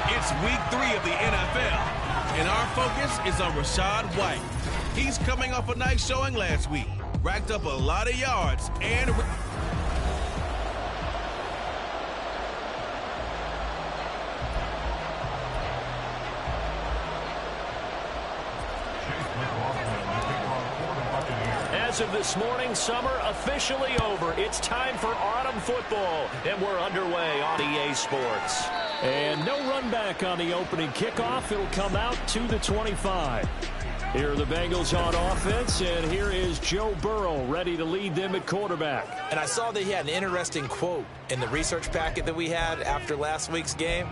It's week 3 of the NFL, and our focus is on Rachaad White. He's coming off a nice showing last week, racked up a lot of yards, and as of this morning, summer officially over. It's time for autumn football, and we're underway on EA Sports. And no run back on the opening kickoff. It'll come out to the 25. Here are the Bengals on offense, and here is Joe Burrow ready to lead them at quarterback. And I saw that he had an interesting quote in the research packet that we had after last week's game.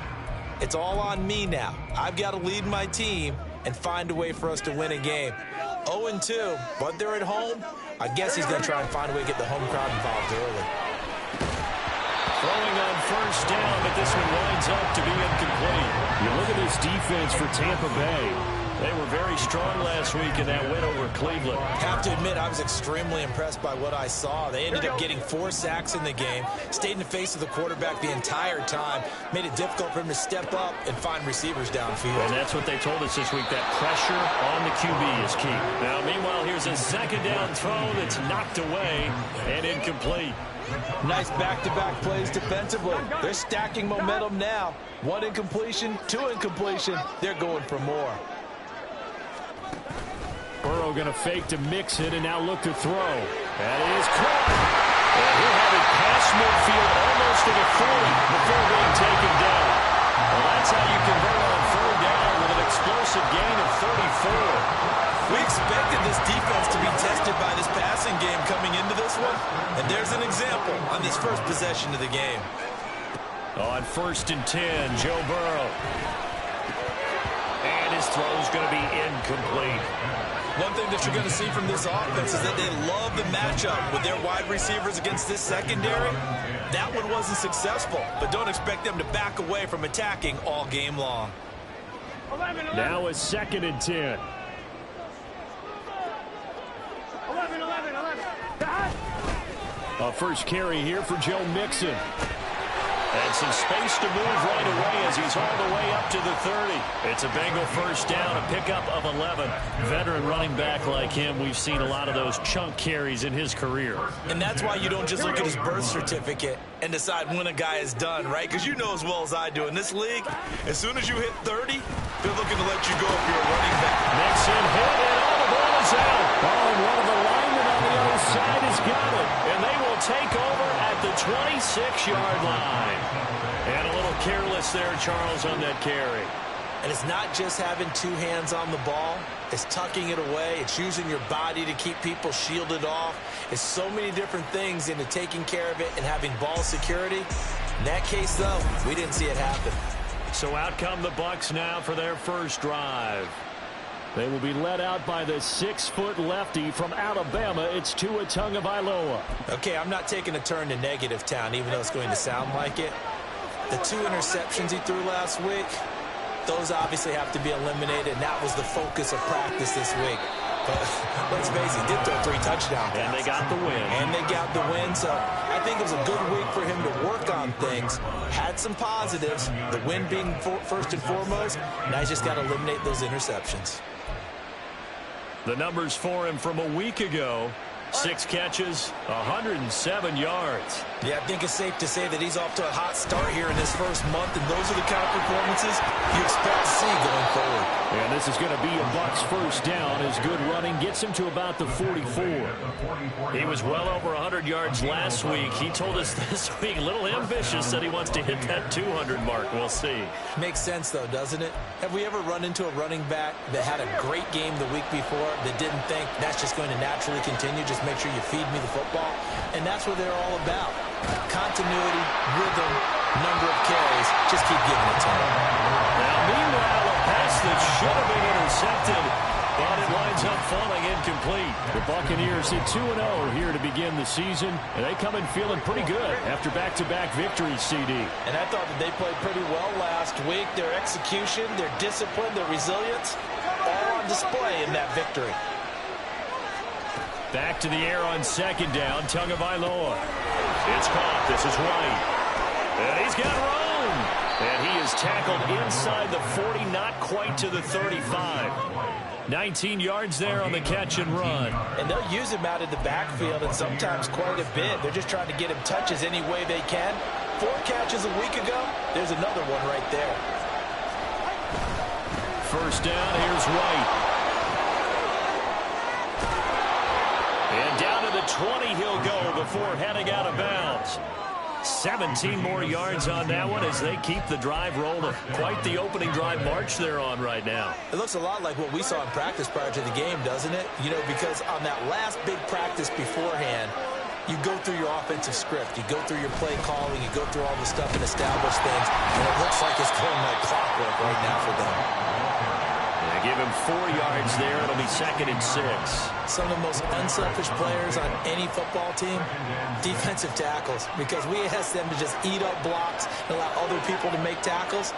It's all on me now. I've got to lead my team and find a way for us to win a game. 0-2, but they're at home. I guess he's going to try and find a way to get the home crowd involved early. Throwing on first down, but this one winds up to be incomplete. You look at this defense for Tampa Bay. They were very strong last week in that win over Cleveland. Have to admit, I was extremely impressed by what I saw. They ended up getting 4 sacks in the game, stayed in the face of the quarterback the entire time, made it difficult for him to step up and find receivers downfield. And that's what they told us this week, that pressure on the QB is key. Now, meanwhile, here's a second down throw that's knocked away and incomplete. Nice back-to-back plays defensively. They're stacking momentum now. 1 incompletion, 2 incompletion. They're going for more. Burrow going to fake to Mixon and now look to throw. That is caught. And he'll have it past midfield almost to the 40 before being taken down. Well, that's how you convert on 3rd down with an explosive gain of 34. We expected this defense to be tested by this passing game coming into this one. And there's an example on this first possession of the game. On 1st and 10, Joe Burrow. And his throw's going to be incomplete. One thing that you're going to see from this offense is that they love the matchup with their wide receivers against this secondary. That one wasn't successful, but don't expect them to back away from attacking all game long. Now a 2nd and 10. 11. A first carry here for Joe Mixon. And some space to move right away as he's all the way up to the 30. It's a Bengal first down, a pickup of 11. Veteran running back like him, we've seen a lot of those chunk carries in his career. And that's why you don't just look at his birth certificate and decide when a guy is done, right? Because you know as well as I do, in this league, as soon as you hit 30, they're looking to let you go if you're a running back. Mixon hit, and all the ball is out. Oh, and one of the linemen on the other side has got it. And they will take over at the 26-yard line. And a little careless there, Charles, on that carry. And it's not just having 2 hands on the ball. It's tucking it away. It's using your body to keep people shielded off. It's so many different things into taking care of it and having ball security. In that case, though, we didn't see it happen. So out come the Bucs now for their first drive. They will be led out by the 6-foot lefty from Alabama. It's Tua Tagovailoa. Okay, I'm not taking a turn to negative town, even though it's going to sound like it. The 2 interceptions he threw last week, those obviously have to be eliminated, and that was the focus of practice this week. But let's face it, he did throw 3 touchdown passes. And they got the win. So I think it was a good week for him to work on things. Had some positives, the win being first and foremost. Now he's just got to eliminate those interceptions. The numbers for him from a week ago: 6 catches, 107 yards. Yeah, I think it's safe to say that he's off to a hot start here in this first month, and those are the kind of performances you expect to see going forward. And this is going to be a Bucs first down as good running gets him to about the 44. He was well over 100 yards last week. He told us this week, a little ambitious, said he wants to hit that 200 mark. We'll see. Makes sense, though, doesn't it? Have we ever run into a running back that had a great game the week before that didn't think that's just going to naturally continue? Just make sure you feed me the football. And that's what they're all about. Continuity, rhythm, number of carries. Just keep giving it to him. Now, meanwhile, a pass that should have been intercepted But it winds up falling incomplete. The Buccaneers hit 2-0 here to begin the season, and they come in feeling pretty good after back-to-back victories, CD. And I thought that they played pretty well last week. Their execution, their discipline, their resilience, all on display in that victory. Back to the air on second down, Tagovailoa. It's caught. This is White. And he's got room. And he is tackled inside the 40, not quite to the 35. 19 yards there on the catch and run. And they'll use him out in the backfield, and sometimes quite a bit. They're just trying to get him touches any way they can. 4 catches a week ago. There's another one right there. First down, here's White. And down to the 20 he'll go before heading out of bounds. 17 more yards on that one as they keep the drive rolling. Quite the opening drive march they're on right now. It looks a lot like what we saw in practice prior to the game, doesn't it? You know, because on that last big practice beforehand, you go through your offensive script. You go through your play calling. You go through all the stuff and establish things. And it looks like it's going like clockwork right now for them. They give him 4 yards there. It'll be 2nd and 6. Some of the most unselfish players on any football team, defensive tackles, because we ask them to just eat up blocks and allow other people to make tackles.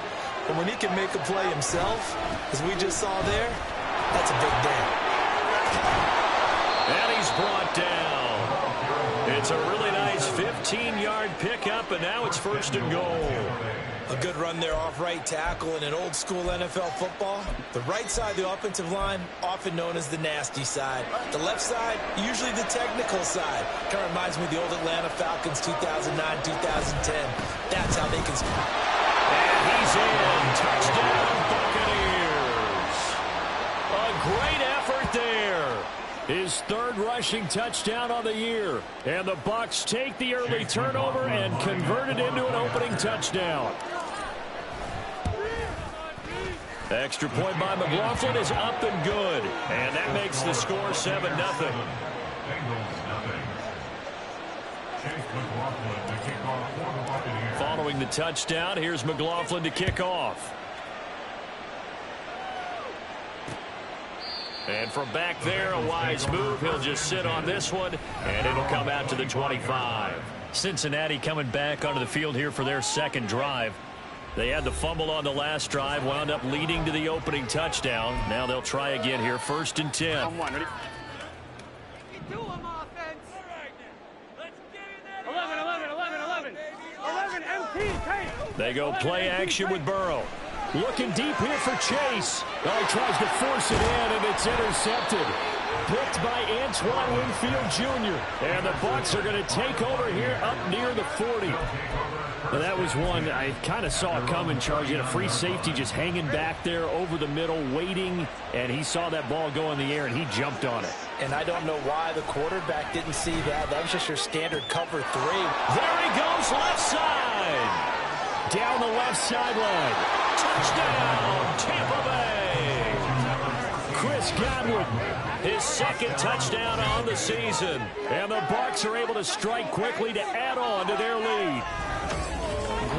But when he can make a play himself, as we just saw there, that's a big day. And he's brought down. It's a really nice 15-yard pickup, and now it's 1st and goal. A good run there off right tackle in an old-school NFL football. The right side of the offensive line, often known as the nasty side. The left side, usually the technical side. Kind of reminds me of the old Atlanta Falcons 2009, 2010. That's how they can... And he's in. Touchdown, Buccaneers. A great effort there. His 3rd rushing touchdown on the year. And the Bucs take the early turnover and convert it into an opening touchdown. Extra point by McLaughlin is up and good. And that makes the score 7-0. Following the touchdown, here's McLaughlin to kick off. And from back there, a wise move. He'll just sit on this one, and it'll come out to the 25. Cincinnati coming back onto the field here for their 2nd drive. They had the fumble on the last drive, wound up leading to the opening touchdown. Now they'll try again here, 1st and 10. Come on, ready? You do them offense. All right, now. Let's get in there. 11, MT, They go play action with Burrow. Looking deep here for Chase. Oh, he tries to force it in, and it's intercepted. Picked by Antoine Winfield Jr. And the Bucs are going to take over here up near the 40. Well, that was one I kind of saw it coming, Charles. You had a free safety just hanging back there over the middle, waiting, and he saw that ball go in the air, and he jumped on it. And I don't know why the quarterback didn't see that. That was just your standard cover 3. There he goes, left side. Down the left sideline. Touchdown, Tampa Bay. Chris Godwin, his 2nd touchdown on the season. And the Bucs are able to strike quickly to add on to their lead.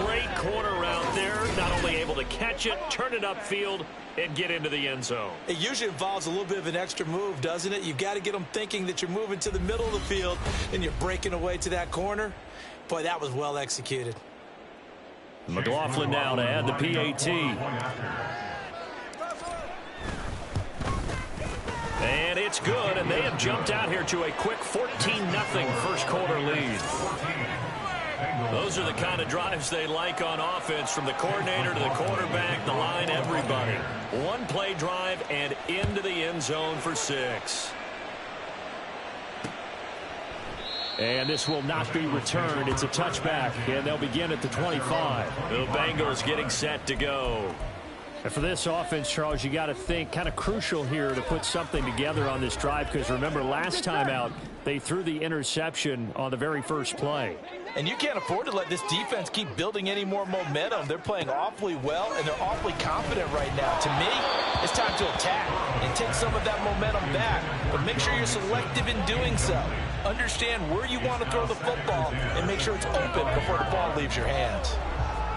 Great corner route there. Not only able to catch it, turn it upfield, and get into the end zone. It usually involves a little bit of an extra move, doesn't it? You've got to get them thinking that you're moving to the middle of the field and you're breaking away to that corner. Boy, that was well executed. McLaughlin now to add the PAT. And it's good, and they have jumped out here to a quick 14-0 first quarter lead. Those are the kind of drives they like on offense, from the coordinator to the quarterback, the line, everybody. One play drive and into the end zone for 6. And this will not be returned. It's a touchback, and they'll begin at the 25. The Bengals getting set to go. And for this offense, Charles, you got to think kind of crucial here to put something together on this drive, because remember last time out, they threw the interception on the very first play. And you can't afford to let this defense keep building any more momentum. They're playing awfully well, and they're awfully confident right now. To me, it's time to attack and take some of that momentum back. But make sure you're selective in doing so. Understand where you want to throw the football and make sure it's open before the ball leaves your hands.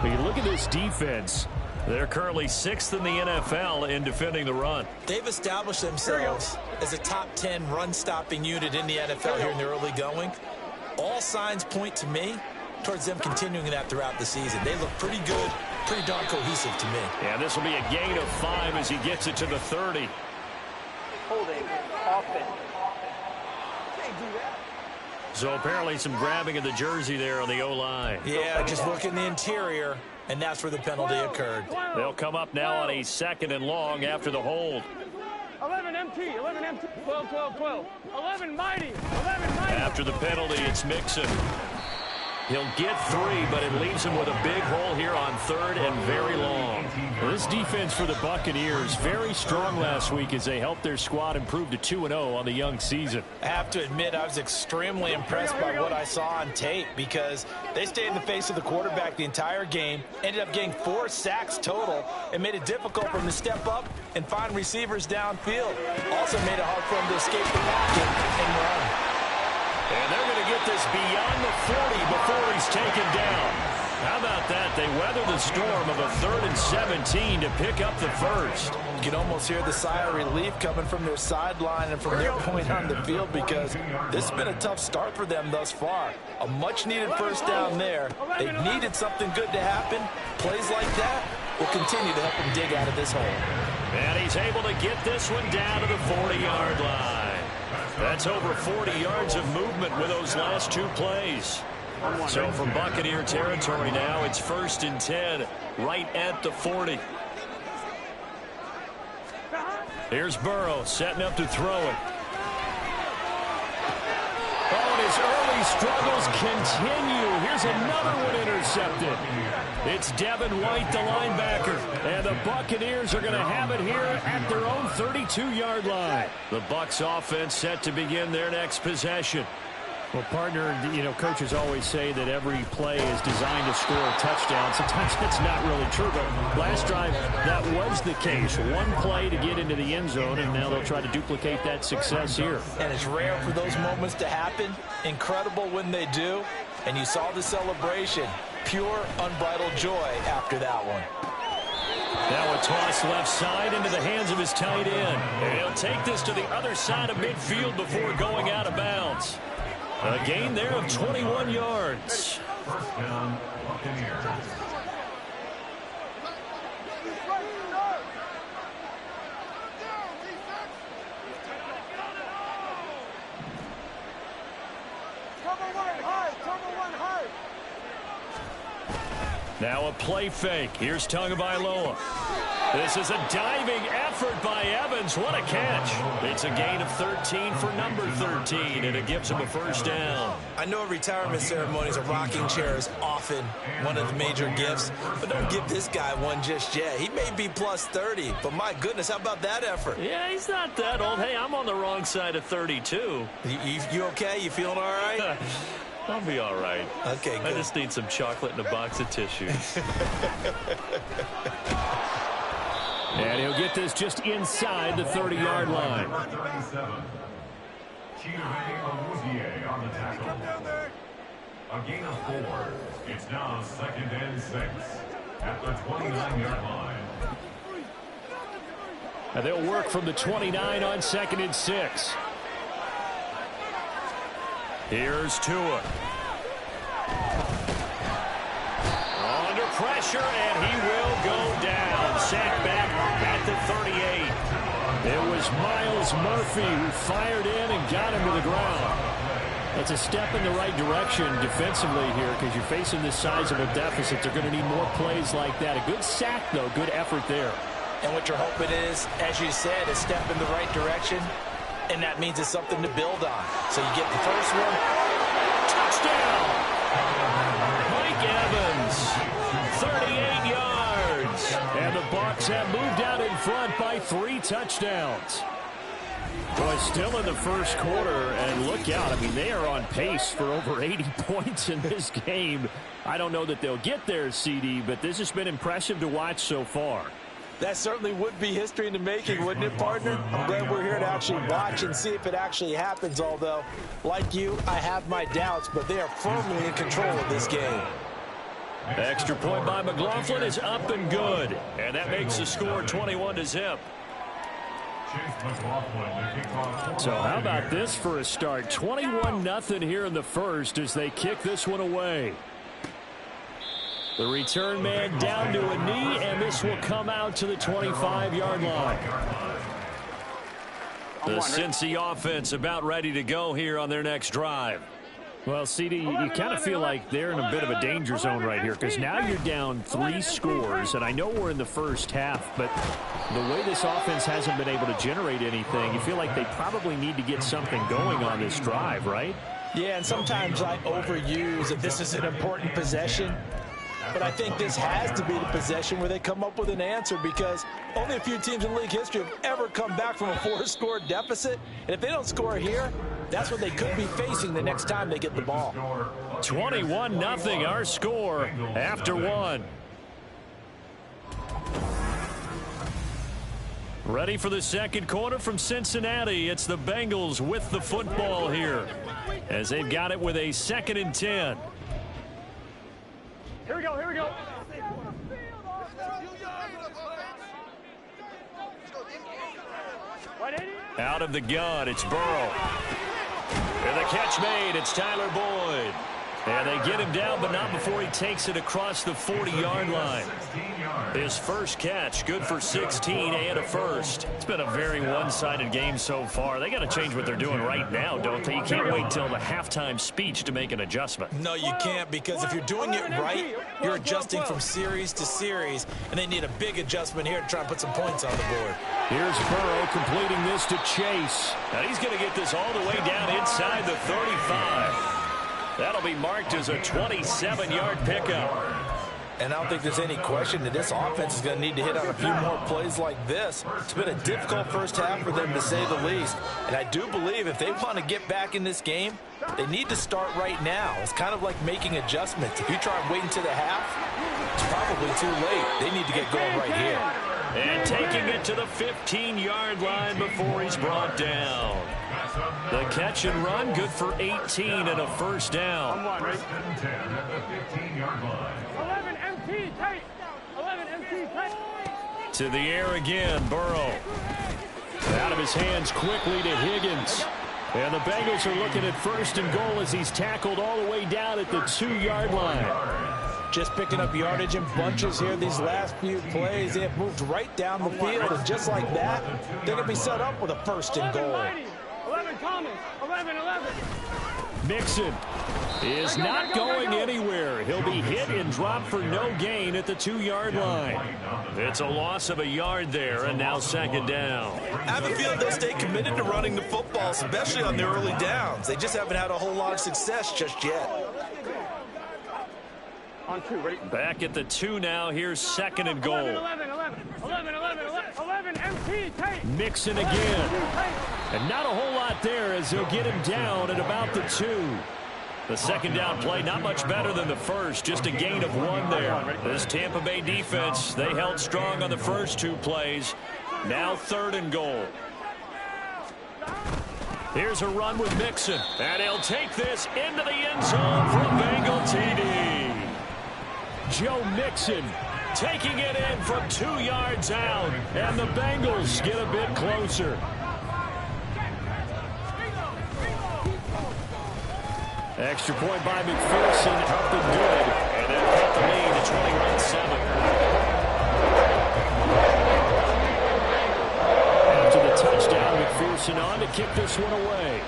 When you look at this defense, They're currently 6th in the NFL in defending the run. They've established themselves as a top 10 run-stopping unit in the NFL here in the early going. All signs point to me towards them continuing that throughout the season. They look pretty good, pretty darn cohesive to me. Yeah, this will be a gain of 5 as he gets it to the 30. Holding. Offense. Can't do that. So apparently some grabbing of the jersey there on the O-line. Yeah, just look in the interior, and that's where the penalty occurred. They'll come up now on a 2nd and long after the hold. 11 MT, 11 MT, 12, 12, 12. 11 mighty, 11 mighty. After the penalty, it's Mixon. He'll get 3, but it leaves him with a big hole here on 3rd and very long. Well, this defense for the Buccaneers, very strong last week as they helped their squad improve to 2-0 on the young season. I have to admit, I was extremely impressed by what I saw on tape because they stayed in the face of the quarterback the entire game, ended up getting 4 sacks total, and made it difficult for him to step up and find receivers downfield. Also made it hard for him to escape the pocket and run. And they're going to get this beyond the 40 before he's taken down. How about that? They weather the storm of a 3rd and 17 to pick up the first. You can almost hear the sigh of relief coming from their sideline and from their point on the field because this has been a tough start for them thus far. A much-needed first down there. They've needed something good to happen. Plays like that will continue to help them dig out of this hole. And he's able to get this one down to the 40-yard line. That's over 40 yards of movement with those last 2 plays. So from Buccaneer territory now, it's 1st and 10, right at the 40. Here's Burrow setting up to throw it. Oh, and his early struggles continue. Here's another one intercepted. It's Devin White, the linebacker. And the Buccaneers are going to have it here at their own 32-yard line. The Bucs offense set to begin their next possession. Well, partner, you know, coaches always say that every play is designed to score a touchdown. Sometimes that's not really true, but last drive, that was the case. One play to get into the end zone, and now they'll try to duplicate that success here. And it's rare for those moments to happen. Incredible when they do. And you saw the celebration. Pure, unbridled joy after that one. Now a toss left side into the hands of his tight end. And he'll take this to the other side of midfield before going out of bounds. A gain there of 21 yards. First down, Buccaneers. Now a play fake. Here's Tagovailoa. This is a diving effort by Evans. What a catch. It's a gain of 13 for number 13, and it gives him a first down. I know retirement ceremonies, a rocking chair is often one of the major gifts, but don't give this guy one just yet. He may be plus 30, but my goodness, how about that effort? Yeah, he's not that old. Hey, I'm on the wrong side of 32. You okay? You feeling all right? I'll be all right. Okay, good. I just need some chocolate and a box of tissues. And he'll get this just inside the 30-yard line. 37. On the tackle. A gain of 4. It's now 2nd and 6 at the 29-yard line. And they'll work from the 29 on 2nd and 6. Here's Tua. Under pressure, and he will go down. Sacked back at the 38. It was Miles Murphy who fired in and got him to the ground. That's a step in the right direction defensively here because you're facing this sizable deficit. They're going to need more plays like that. A good sack, though. Good effort there. And what you're hoping is, as you said, a step in the right direction. And that means it's something to build on. So you get the first one. Touchdown! Mike Evans, 38 yards. And the Bucs have moved out in front by 3 touchdowns. Boy, still in the first quarter, and look out. I mean, they are on pace for over 80 points in this game. I don't know that they'll get there, CD, but this has been impressive to watch so far. That certainly would be history in the making, wouldn't it, partner? I'm glad we're here to actually watch and see if it actually happens, although, like you, I have my doubts, but they are firmly in control of this game. Extra point by McLaughlin is up and good. And that makes the score 21-0. So how about this for a start? 21-0 here in the first as they kick this one away. The return man down to a knee, and this will come out to the 25-yard line. The Cincy offense about ready to go here on their next drive. Well, CD, you kind of feel like they're in a bit of a danger zone right here because now you're down 3 scores, and I know we're in the first half, but the way this offense hasn't been able to generate anything, you feel like they probably need to get something going on this drive, right? Yeah, and sometimes I overuse that this is an important possession. But I think this has to be the possession where they come up with an answer because only a few teams in league history have ever come back from a 4-score deficit. And if they don't score here, that's what they could be facing the next time they get the ball. 21-0 our score after 1. Ready for the second quarter from Cincinnati. It's the Bengals with the football here as they've got it with a 2nd and 10. Here we go, here we go. Out of the gun, it's Burrow. And the catch made, it's Tyler Boyd. And they get him down, but not before he takes it across the 40-yard line. His first catch, good for 16 and a first. It's been a very one-sided game so far. They got to change what they're doing right now, don't they? You can't wait till the halftime speech to make an adjustment. No, you can't, because if you're doing it right, you're adjusting from series to series, and they need a big adjustment here to try and put some points on the board. Here's Burrow completing this to Chase. Now he's going to get this all the way down inside the 35. That'll be marked as a 27-yard pickup. And I don't think there's any question that this offense is going to need to hit on a few more plays like this. It's been a difficult first half for them, to say the least. And I do believe if they want to get back in this game, they need to start right now. It's kind of like making adjustments. If you try and wait until the half, it's probably too late. They need to get going right here. And taking it to the 15-yard line before he's brought down. The catch and run, good for 18 and a first down. 11 MT tight. 11 MT tight. To the air again, Burrow. Out of his hands quickly to Higgins. And the Bengals are looking at 1st and goal as he's tackled all the way down at the 2-yard line. Just picking up yardage in bunches here these last few plays. They have moved right down the field, and just like that, they're going to be set up with a 1st and goal. 11 Thomas. 11. Mixon is not going anywhere. He'll be hit and dropped for no gain at the 2-yard line. It's a loss of a yard there, and now 2nd down. I have a feeling they'll stay committed to running the football, especially on their early downs. They just haven't had a whole lot of success just yet. On 2, ready? Back at the 2 now. Here's 2nd and goal. 11 MT tight. Mixon again. And not a whole lot there as he'll get him down at about the 2. The 2nd down play not much better than the first, just a gain of 1 there. This Tampa Bay defense, they held strong on the first 2 plays. Now 3rd and goal. Here's a run with Mixon, and he'll take this into the end zone for a Bengal TD. Joe Mixon taking it in from 2 yards out, and the Bengals get a bit closer. Extra point by McPherson, up and good, and they'll cut the lead to 21-7. After the touchdown, McPherson on to kick this one away.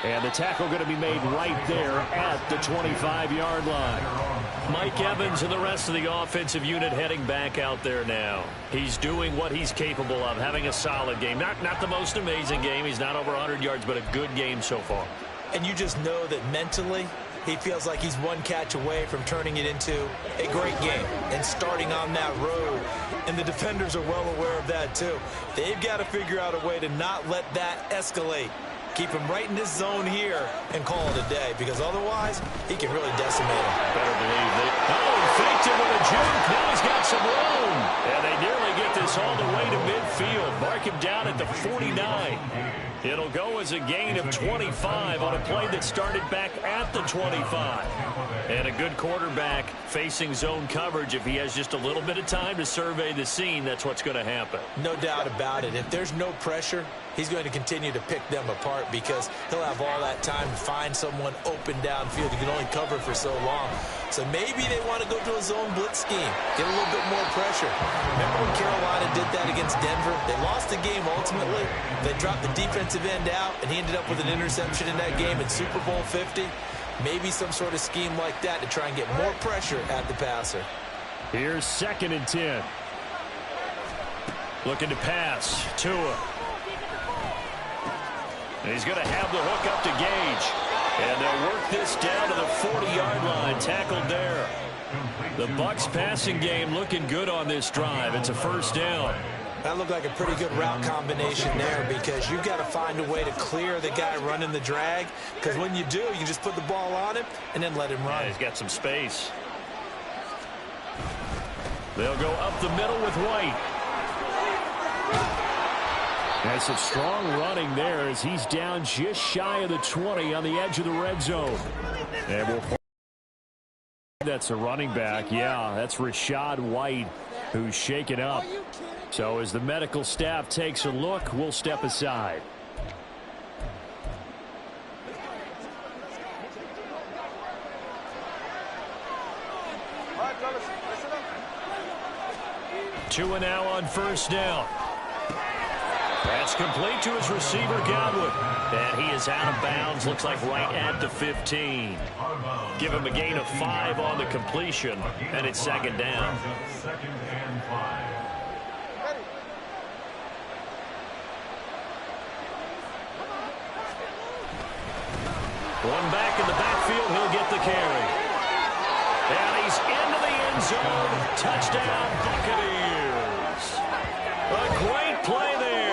And the tackle going to be made right there at the 25-yard line. Mike Evans and the rest of the offensive unit heading back out there now. He's doing what he's capable of, having a solid game. Not the most amazing game. He's not over 100 yards, but a good game so far. And you just know that mentally, he feels like he's one catch away from turning it into a great game and starting on that road. And the defenders are well aware of that, too. They've got to figure out a way to not let that escalate. Keep him right in this zone here and call it a day, because otherwise he can really decimate him. Better believe it. Oh, he faked him with a juke. Now he's got some room. And they nearly get this all the way to midfield. Mark him down at the 49. It'll go as a gain of 25 on a play that started back at the 25. And a good quarterback facing zone coverage. If he has just a little bit of time to survey the scene, that's what's going to happen. No doubt about it. If there's no pressure, he's going to continue to pick them apart because he'll have all that time to find someone open downfield. You can only cover for so long. So maybe they want to go to a zone blitz scheme, get a little bit more pressure. Remember when Carolina did that against Denver? They lost the game ultimately. They dropped the defensive end out, and he ended up with an interception in that game in Super Bowl 50. Maybe some sort of scheme like that to try and get more pressure at the passer. Here's 2nd and 10. Looking to pass. Tua. And he's going to have the hook up to Gage. And they'll work this down to the 40-yard line. Tackled there. The Bucs passing game looking good on this drive. It's a first down. That looked like a pretty good route combination there because you've got to find a way to clear the guy running the drag. Because when you do, you just put the ball on him and then let him run. Yeah, he's got some space. They'll go up the middle with White. That's some strong running there as he's down just shy of the 20 on the edge of the red zone. And we'll that's a running back. Yeah, that's Rachaad White who's shaken up. So as the medical staff takes a look, we'll step aside. Tua now on first down. That's complete to his receiver, Godwin. And he is out of bounds. Looks like right at the 15. Give him a gain of 5 on the completion, and it's 2nd down. One back in the backfield, he'll get the carry. And he's into the end zone. Touchdown, Buccaneers. A great play there.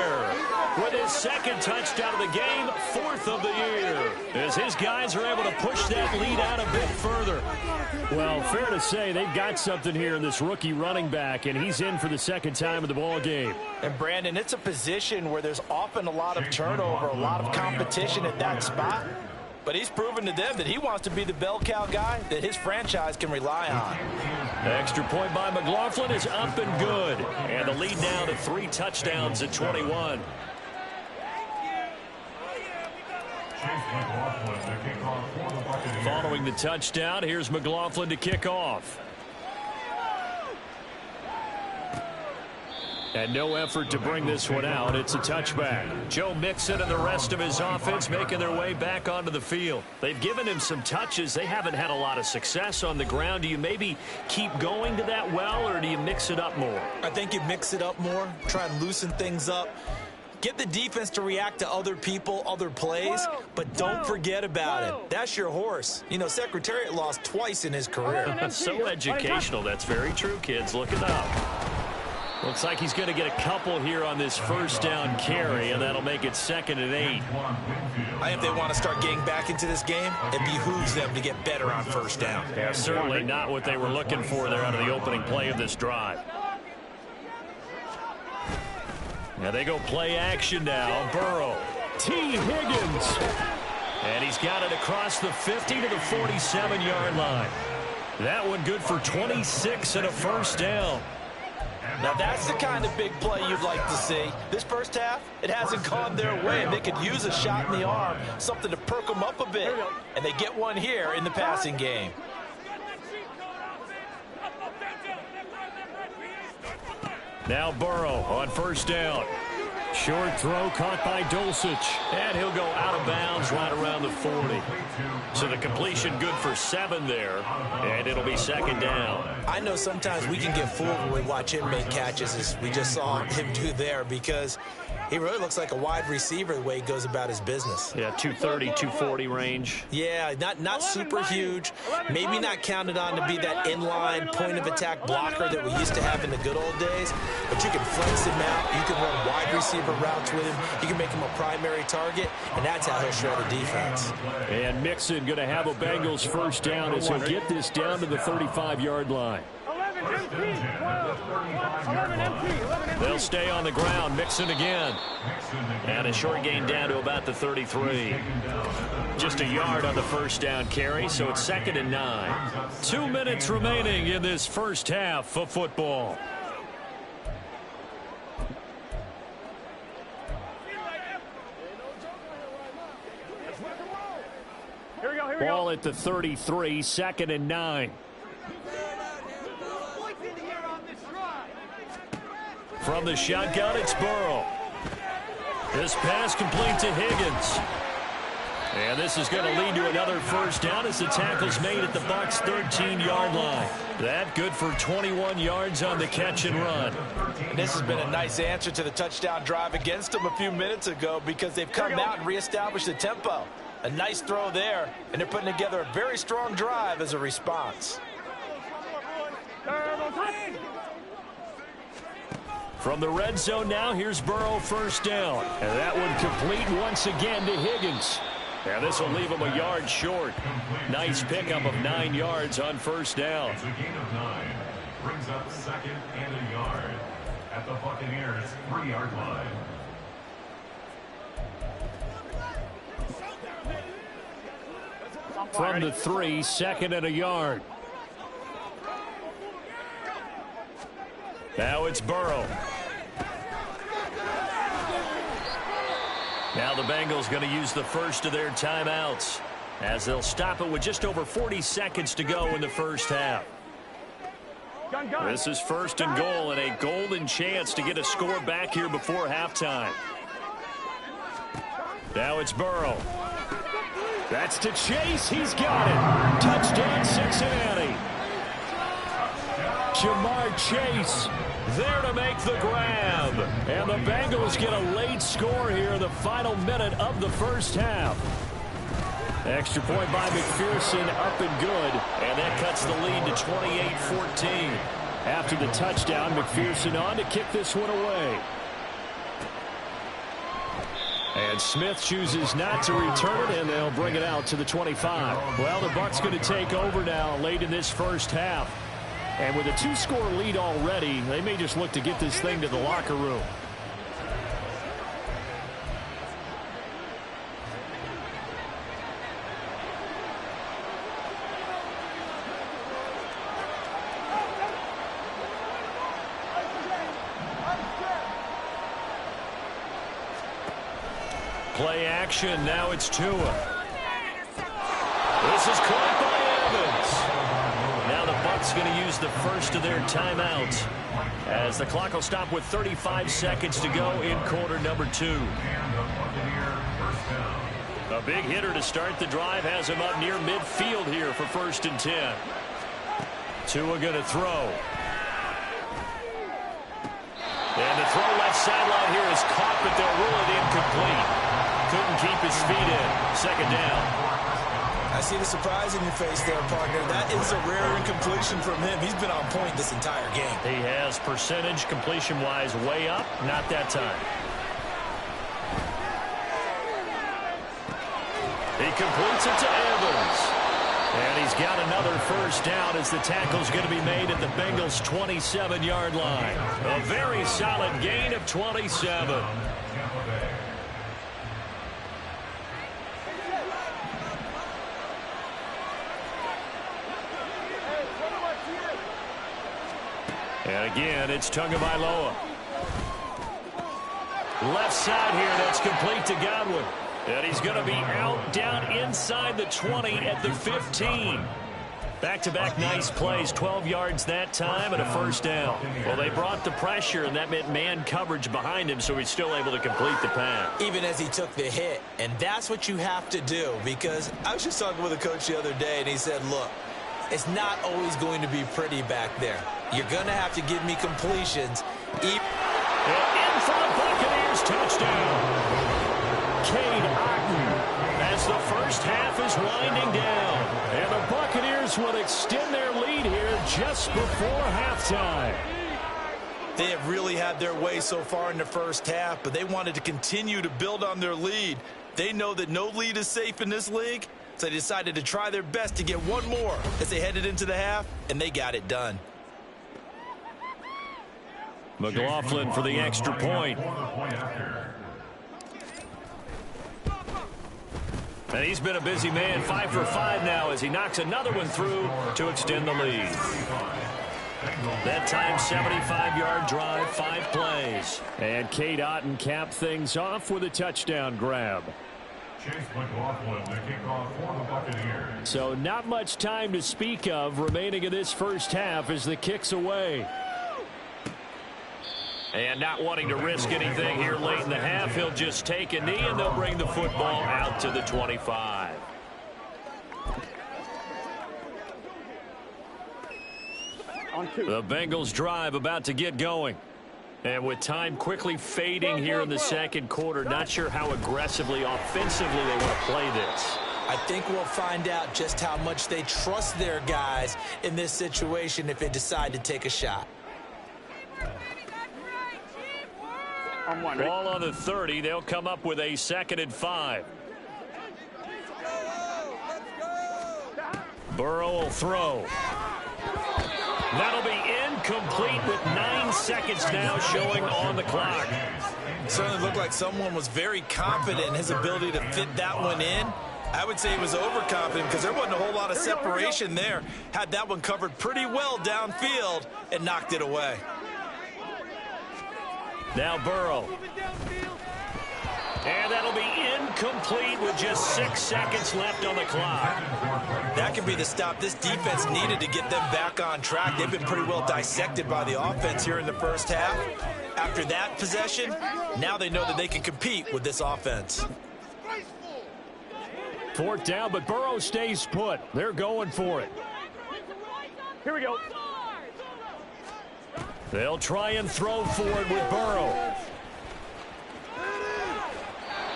With his 2nd touchdown of the game, 4th of the year. As his guys are able to push that lead out a bit further. Well, fair to say they've got something here in this rookie running back, and he's in for the 2nd time of the ball game. And Brandon, it's a position where there's often a lot of turnover, a lot of competition at that spot. But he's proven to them that he wants to be the bell cow guy that his franchise can rely on. The extra point by McLaughlin is up and good. And the lead now to 3 touchdowns at 21. Following the touchdown, here's McLaughlin to kick off. And no effort to bring this one out. It's a touchback. Joe Mixon and the rest of his offense making their way back onto the field. They've given him some touches. They haven't had a lot of success on the ground. Do you maybe keep going to that well, or do you mix it up more? I think you mix it up more, try and loosen things up. Get the defense to react to other people, other plays, but don't forget about it. That's your horse. You know, Secretariat lost twice in his career. So educational. That's very true, kids. Look it up. Looks like he's going to get a couple here on this first down carry, and that'll make it 2nd and 8. I think they want to start getting back into this game. It behooves them to get better on first down. Yeah, certainly not what they were looking for there out of the opening play of this drive. Now they go play action now. Burrow. T. Higgins. And he's got it across the 50 to the 47-yard line. That one good for 26 and a first down. Now that's the kind of big play you'd like to see. This first half, it hasn't gone their way. They could use a shot in the arm, something to perk them up a bit. And they get one here in the passing game. Now Burrow on first down. Short throw caught by Dulcich. And he'll go out of bounds right around the 40. So the completion good for 7 there. And it'll be 2nd down. I know sometimes we can get fooled when we watch him make catches, as we just saw him do there, because he really looks like a wide receiver the way he goes about his business. Yeah, 230, 240 range. Yeah, not super huge. Maybe not counted on to be that inline point-of-attack blocker that we used to have in the good old days. But you can flex him out. You can run wide receiver routes with him. You can make him a primary target, and that's how he'll shred a defense. And Mixon going to have a Bengals first down as he'll get this down to the 35-yard line. They'll stay on the ground. Mixon again. And a short gain down to about the 33. Just a yard on the first down carry, so it's 2nd and 9. 2 minutes remaining in this first half of football. Ball at the 33, 2nd and 9. From the shotgun, it's Burrow. This pass complete to Higgins. And this is going to lead to another first down as the tackle's made at the Bucs' 13-yard line. That good for 21 yards on the catch and run. And this has been a nice answer to the touchdown drive against them a few minutes ago because they've come out and reestablished the tempo. A nice throw there, and they're putting together a very strong drive as a response. From the red zone now, here's Burrow, first down. And that one complete once again to Higgins. And this will leave him a yard short. Nice pickup of 9 yards on first down. It's a gain of 9. Brings up 2nd and a yard at the Buccaneers' 3-yard line. From the 3, 2nd and a yard. Now it's Burrow. Now the Bengals going to use the first of their timeouts as they'll stop it with just over 40 seconds to go in the first half. This is 1st and goal and a golden chance to get a score back here before halftime. Now it's Burrow. That's to Chase. He's got it. Touchdown, Cincinnati. Jamar Chase there to make the grab. And the Bengals get a late score here in the final minute of the first half. Extra point by McPherson, up and good. And that cuts the lead to 28-14. After the touchdown, McPherson on to kick this one away. And Smith chooses not to return it, and they'll bring it out to the 25. Well, the Bucs going to take over now late in this first half. And with a 2-score lead already, they may just look to get this thing to the locker room. Play action. Now it's Tua. This is caught by Evans. Now the Bucs going to use the first of their timeouts as the clock will stop with 35 seconds to go in quarter number 2. A big hitter to start the drive has him up near midfield here for 1st and 10. Tua going to throw. And the throw left sideline here is caught, but they'll rule it incomplete. Couldn't keep his feet in. 2nd down. I see the surprise in your face there, partner. That is a rare incompletion from him. He's been on point this entire game. He has percentage completion-wise way up. Not that time. He completes it to Evans. And he's got another first down as the tackle's going to be made at the Bengals' 27-yard line. A very solid gain of 27. And again, it's Tagovailoa. Left side here, that's complete to Godwin. And he's going to be out down inside the 20 at the 15. Back-to-back nice plays, 12 yards that time and a first down. Well, they brought the pressure, and that meant man coverage behind him, so he's still able to complete the pass. Even as he took the hit, and that's what you have to do, because I was just talking with a coach the other day, and he said, look, it's not always going to be pretty back there. You're going to have to give me completions. And in front, Buccaneers touchdown. Cade Otton as the first half is winding down. And the Buccaneers will extend their lead here just before halftime. They have really had their way so far in the first half, but they wanted to continue to build on their lead. They know that no lead is safe in this league, so they decided to try their best to get one more as they headed into the half, and they got it done. McLaughlin for the extra point. And he's been a busy man, 5 for 5 now as he knocks another one through to extend the lead. That time, 75-yard drive, 5 plays. And Cade Otton capped things off with a touchdown grab. Chase McLaughlin, the kickoff for the Buccaneers. So not much time to speak of remaining in this first half as the kick's away. And not wanting to risk anything here late in the half, he'll just take a knee and they'll bring the football out to the 25. The Bengals drive about to get going. And with time quickly fading here in the second quarter, not sure how aggressively, offensively they want to play this. I think we'll find out just how much they trust their guys in this situation if they decide to take a shot. Ball on the 30. They'll come up with a 2nd and 5. Burrow will throw. That'll be incomplete with 9 seconds now showing on the clock. It certainly looked like someone was very confident in his ability to fit that one in. I would say he was overconfident because there wasn't a whole lot of separation there. Had that one covered pretty well downfield and knocked it away. Now Burrow. And that'll be incomplete with just 6 seconds left on the clock. That could be the stop this defense needed to get them back on track. They've been pretty well dissected by the offense here in the first half. After that possession, now they know that they can compete with this offense. 4th down, but Burrow stays put. They're going for it. Here we go. They'll try and throw for it with Burrow.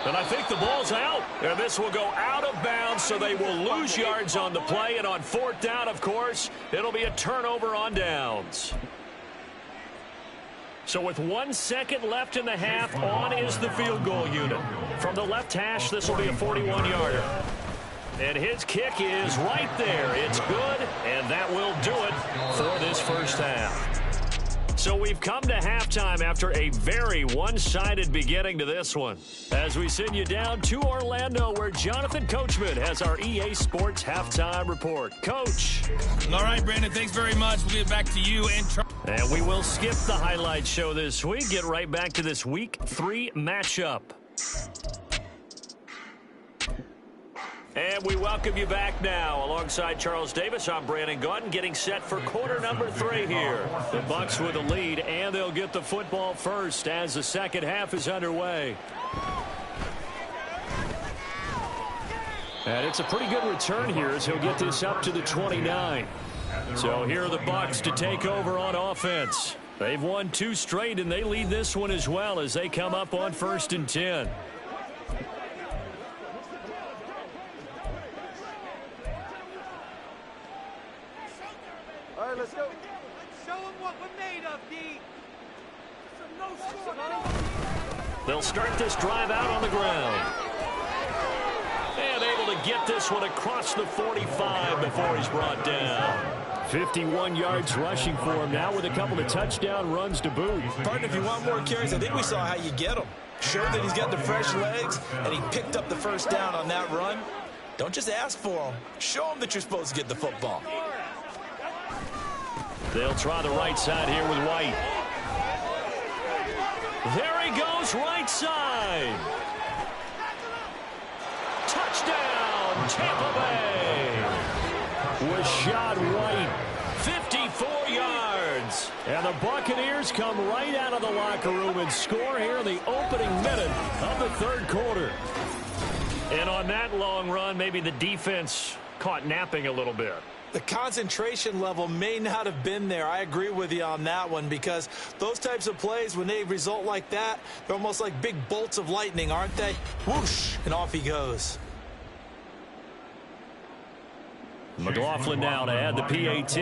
And I think the ball's out. And this will go out of bounds, so they will lose yards on the play. And on 4th down, of course, it'll be a turnover on downs. So with 1 second left in the half, on is the field goal unit. From the left hash, this will be a 41-yarder. And his kick is right there. It's good, and that will do it for this first half. So we've come to halftime after a very one-sided beginning to this one. As we send you down to Orlando, where Jonathan Coachman has our EA Sports Halftime Report. Coach. All right, Brandon, thanks very much. We'll get back to you and we will skip the highlight show this week. Get right back to this Week 3 matchup. And we welcome you back now. Alongside Charles Davis, I'm Brandon Gaudin, getting set for quarter number 3 here. The Bucs with the lead, and they'll get the football first as the second half is underway. And it's a pretty good return here as he'll get this up to the 29. So here are the Bucs to take over on offense. They've won 2 straight, and they lead this one as well as they come up on 1st and 10. Let's go. Let's show them what we're made of, D. They'll start this drive out on the ground. And able to get this one across the 45 before he's brought down. 51 yards rushing for him now with a couple of touchdown runs to boot. Partner, if you want more carries, I think we saw how you get them. Show that he's got the fresh legs, and he picked up the first down on that run. Don't just ask for them. Show them that you're supposed to get the football. They'll try the right side here with White. There he goes, right side. Touchdown, Tampa Bay. Rashad White, 54 yards. And the Buccaneers come right out of the locker room and score here in the opening minute of the 3rd quarter. And on that long run, maybe the defense caught napping a little bit. The concentration level may not have been there. I agree with you on that one because those types of plays, when they result like that, they're almost like big bolts of lightning, aren't they? Whoosh, and off he goes. McLaughlin now to add the PAT.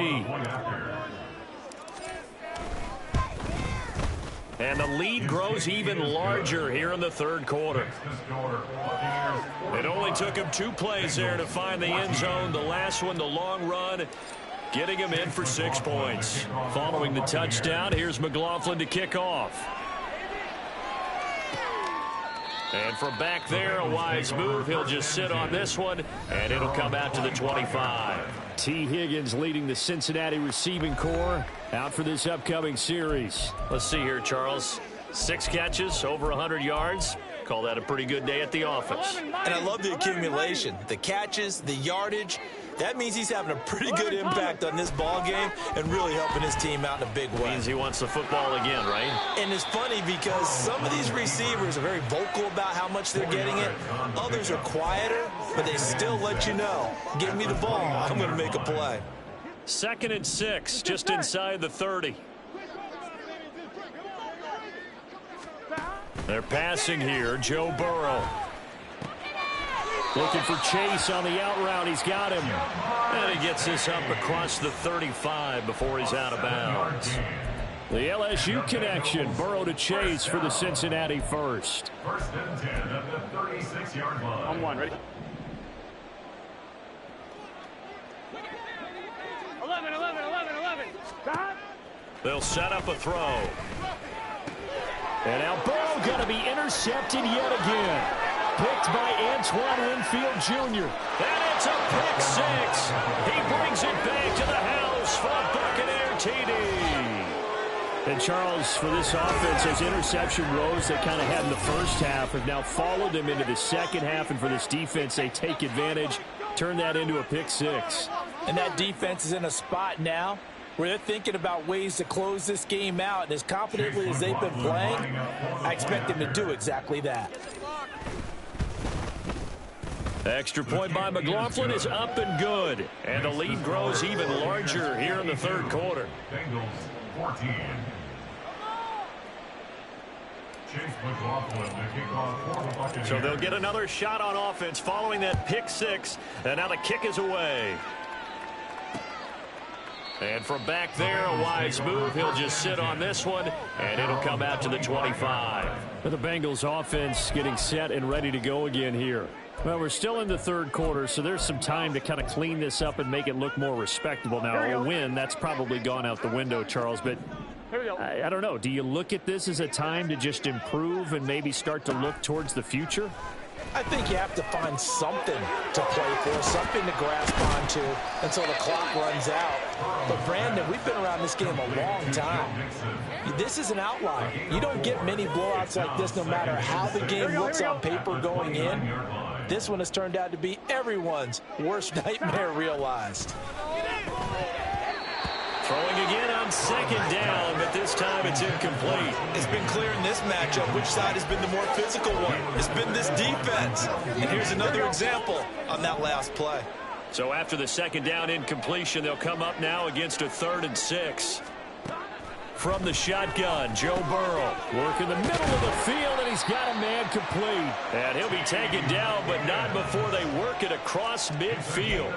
And the lead grows even larger here in the 3rd quarter. It only took him 2 plays there to find the end zone. The last one, the long run. getting him in for 6 points. Following the touchdown, here's McLaughlin to kick off. And from back there, a wise move. He'll just sit on this one, and it'll come out to the 25. T. Higgins leading the Cincinnati receiving corps out for this upcoming series. Let's see here, Charles. 6 catches, over 100 yards. Call that a pretty good day at the office. And I love the accumulation, the catches, the yardage. That means he's having a pretty good impact on this ball game and really helping his team out in a big way. Means he wants the football again, right? And it's funny because some of these receivers are very vocal about how much they're getting it. Others are quieter, but they still let you know, give me the ball, I'm going to make a play. 2nd and 6, just inside the 30. They're passing here, Joe Burrow. Looking for Chase on the out route. He's got him. And he gets this up across the 35 before he's out of bounds. The LSU connection. Burrow to Chase for the Cincinnati first. 1st and 10 at the 36-yard line. On 1, ready? 11. Stop. They'll set up a throw. And now Burrow going to be intercepted yet again. Picked by Antoine Winfield Jr. And it's a pick 6. He brings it back to the house for a Buccaneer TD. And Charles, for this offense, those interception woes they kind of had in the first half have now followed them into the second half. And for this defense, they take advantage, turn that into a pick 6. And that defense is in a spot now where they're thinking about ways to close this game out. And as confidently as they've been playing, I expect them to do exactly that. Extra point by McLaughlin is up and good. And the lead grows even larger here in the 3rd quarter. Bengals 14. Chase McLaughlin to kick off for the Buccaneers. So they'll get another shot on offense following that pick 6. And now the kick is away. And from back there, a wise move. He'll just sit on this one, and it'll come out to the 25. The Bengals offense getting set and ready to go again here. Well, we're still in the 3rd quarter, so there's some time to kind of clean this up and make it look more respectable. Now, a win, that's probably gone out the window, Charles, but I don't know. Do you look at this as a time to just improve and maybe start to look towards the future? I think you have to find something to play for, something to grasp onto until the clock runs out. But, Brandon, we've been around this game a long time. This is an outlier. You don't get many blowouts like this no matter how the game looks on paper going in. This one has turned out to be everyone's worst nightmare realized. Throwing again on 2nd down, but this time it's incomplete. It's been clear in this matchup which side has been the more physical one. It's been this defense. And here's another example on that last play. So after the 2nd down incompletion, they'll come up now against a 3rd and 6. From the shotgun, Joe Burrow working the middle of the field, and he's got a man complete. And he'll be taken down, but not before they work it across midfield.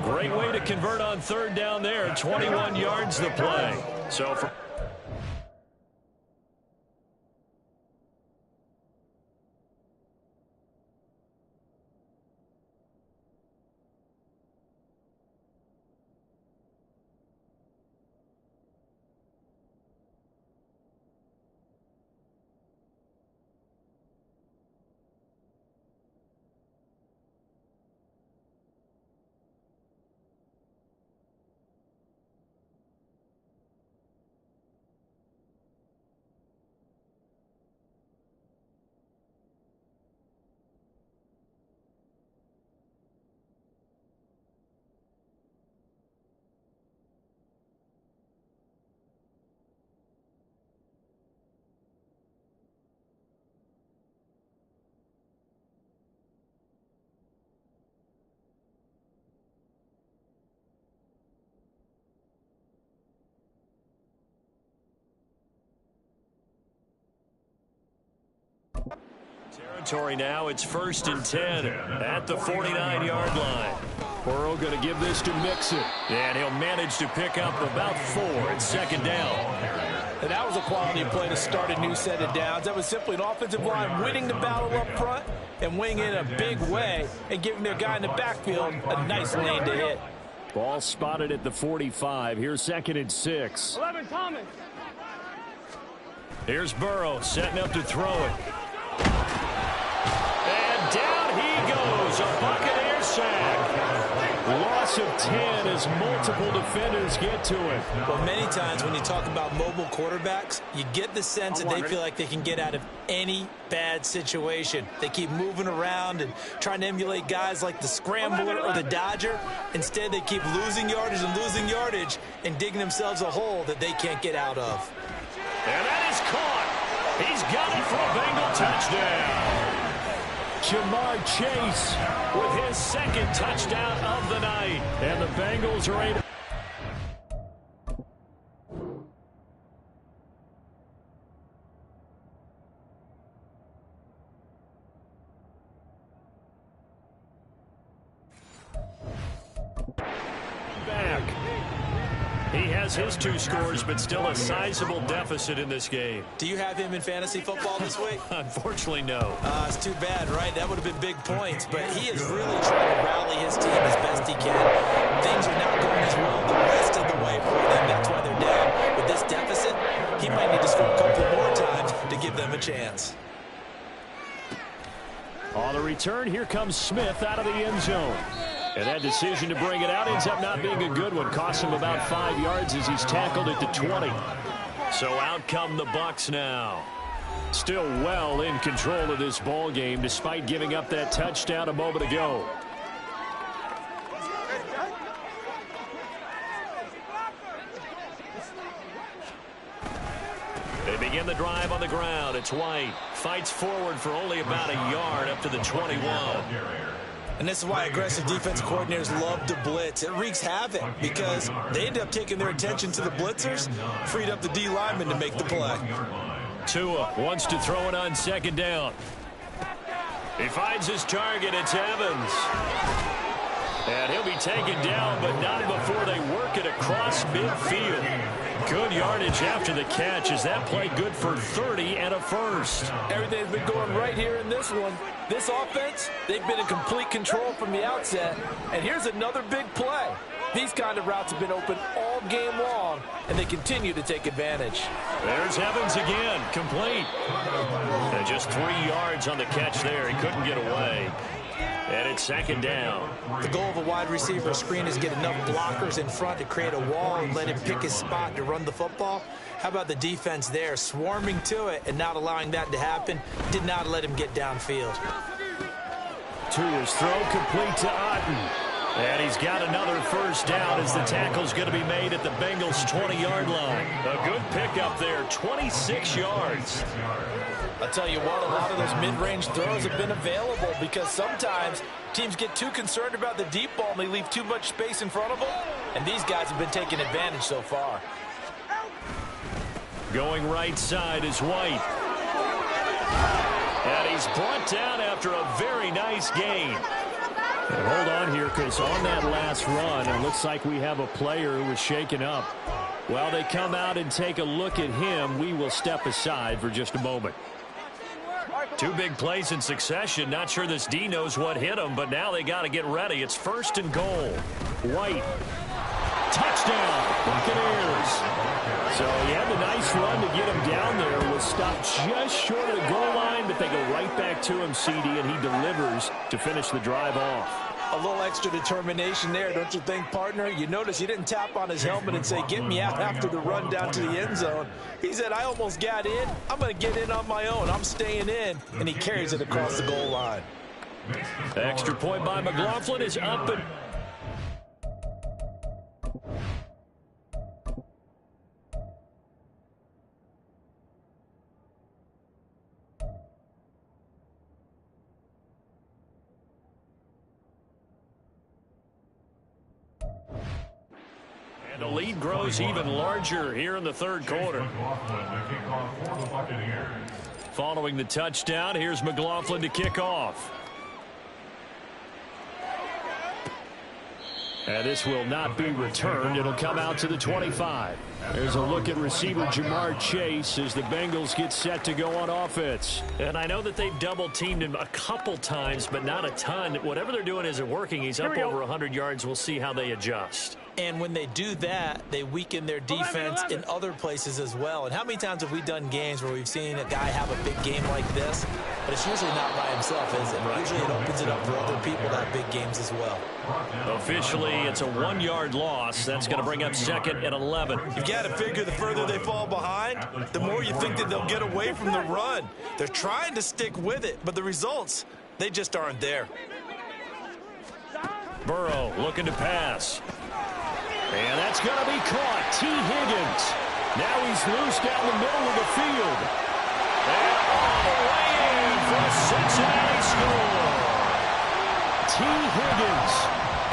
Great way to convert on 3rd down there. 21 yards the play. So for territory now, it's 1st and 10 at the 49-yard line. Burrow going to give this to Mixon, and he'll manage to pick up about 4 at 2nd down. And that was a quality play to start a new set of downs. That was simply an offensive line winning the battle up front and winning in a big way and giving their guy in the backfield a nice lane to hit. Ball spotted at the 45. Here's 2nd and 6. 11, Thomas. Here's Burrow setting up to throw it. And down he goes. A Buccaneer sack. Loss of 10 as multiple defenders get to it. Well, many times when you talk about mobile quarterbacks, you get the sense that they feel like they can get out of any bad situation. They keep moving around and trying to emulate guys like the Scrambler or the Dodger. Instead, they keep losing yardage and digging themselves a hole that they can't get out of. And that is caught. He's got it for a Bengal touchdown. Jamar Chase with his 2nd touchdown of the night. And the Bengals are able. Back. He has his 2 scores, but still a sizable deficit in this game. Do you have him in fantasy football this week? Unfortunately, no. It's too bad, right? That would have been big points, but he is really trying to rally his team as best he can. Things are not going as well the rest of the way for them. That's why they're down. With this deficit, he might need to score a couple more times to give them a chance. On the return, here comes Smith out of the end zone. And that decision to bring it out ends up not being a good one. Costs him about 5 yards as he's tackled at the 20. So out come the Bucs now. Still well in control of this ball game despite giving up that touchdown a moment ago. They begin the drive on the ground. It's White. Fights forward for only about a yard up to the 21. And this is why aggressive defense coordinators love to blitz. It wreaks havoc because they end up taking their attention to the blitzers, freed up the D lineman to make the play. Tua wants to throw it on 2nd down. He finds his target. It's Evans. And he'll be taken down, but not before they work it across midfield. Good yardage after the catch. Is that play good for 30 and a first? Everything's been going right here in this one. This offense, they've been in complete control from the outset. And here's another big play. These kind of routes have been open all game long, and they continue to take advantage. There's Evans again, complete. And just 3 yards on the catch there. He couldn't get away. And it's 2nd down. The goal of a wide receiver screen is get enough blockers in front to create a wall and let him pick his spot to run the football. How about the defense there, swarming to it and not allowing that to happen? Did not let him get downfield. Tua's throw complete to Otten. And he's got another first down as the tackle's going to be made at the Bengals' 20-yard line. A good pickup there, 26 yards. I'll tell you what, a lot of those mid-range throws have been available because sometimes teams get too concerned about the deep ball and they leave too much space in front of them. And these guys have been taking advantage so far. Going right side is White. And he's brought down after a very nice gain. And hold on here, because on that last run, it looks like we have a player who was shaken up. While they come out and take a look at him, we will step aside for just a moment. 2 big plays in succession. Not sure this D knows what hit him, but now they got to get ready. It's 1st and goal. White. Touchdown, Buccaneers. So he had the nice run to get him down there. Was stopped just short of the goal line, but they go right back to him, CD, and he delivers to finish the drive off. A little extra determination there, don't you think, partner? You notice he didn't tap on his helmet and say, get me out after the run down to the end zone. He said, I almost got in. I'm going to get in on my own. I'm staying in. And he carries it across the goal line. Extra point by McLaughlin is up and... And the lead grows even larger here in the 3rd quarter. Following the touchdown, here's McLaughlin to kick off. And this will not be returned. It'll come out to the 25. There's a look at receiver Jamar Chase as the Bengals get set to go on offense. And I know that they've double-teamed him a couple times, but not a ton. Whatever they're doing isn't working. He's up over 100 yards. We'll see how they adjust. And when they do that, they weaken their defense in other places as well. And how many times have we done games where we've seen a guy have a big game like this? But it's usually not by himself, is it? Usually it opens it up for other people to have big games as well. Officially, it's a 1-yard loss. That's going to bring up second and 11. You've got to figure the further they fall behind, the more you think that they'll get away from the run. They're trying to stick with it, but the results, they just aren't there. Burrow looking to pass. And that's going to be caught. T. Higgins. Now he's loose down the middle of the field. And all the way in for a Cincinnati score. T. Higgins,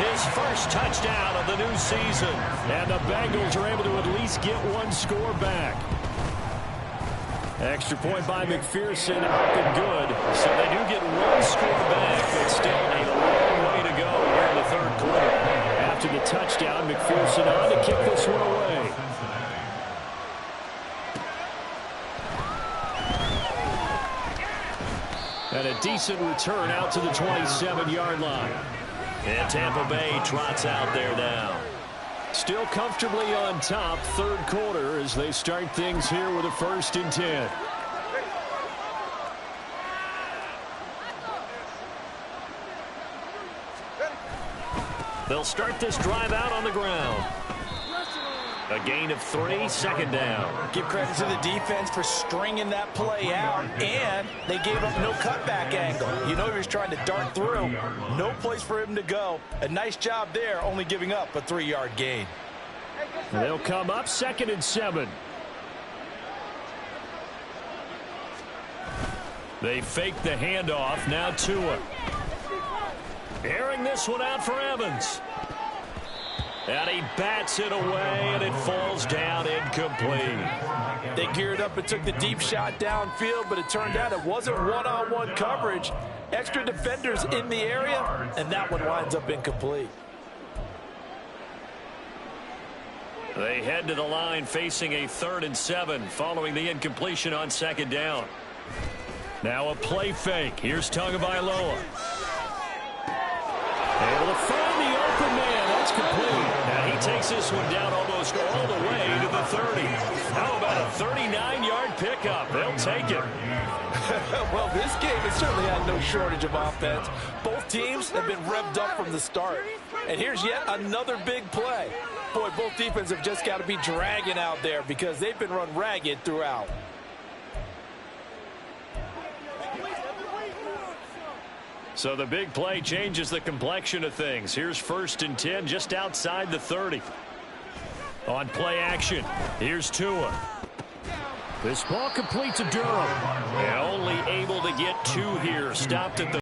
his first touchdown of the new season. And the Bengals are able to at least get one score back. Extra point by McPherson up and good. So they do get one score back, but still a long way to go here in the third quarter. After the touchdown, McPherson on to kick this one away. And a decent return out to the 27-yard line. And Tampa Bay trots out there now. Still comfortably on top, third quarter, as they start things here with a 1st and 10. They'll start this drive out on the ground. A gain of 3, second down. Give credit to the defense for stringing that play out, and they gave up no cutback angle. You know he was trying to dart through. No place for him to go. A nice job there, only giving up a 3-yard gain. They'll come up 2nd and 7. They fake the handoff. Now Tua. Airing this one out for Evans. And he bats it away, and it falls down incomplete. They geared up and took the deep shot downfield, but it turned out it wasn't one-on-one coverage. Extra defenders in the area, and that one winds up incomplete. They head to the line facing a 3rd and 7 following the incompletion on 2nd down. Now a play fake. Here's Tagovailoa. Able to find the open man. That's complete. And he takes this one down almost all the way to the 30. How about a 39-yard pickup? They'll take it. Well, this game has certainly had no shortage of offense. Both teams have been revved up from the start. And here's yet another big play. Boy, both defenses have just got to be dragging out there because they've been run ragged throughout. So the big play changes the complexion of things. Here's 1st and 10 just outside the 30. On play action, here's Tua. This ball complete to Durham. And only able to get 2 here. Stopped at the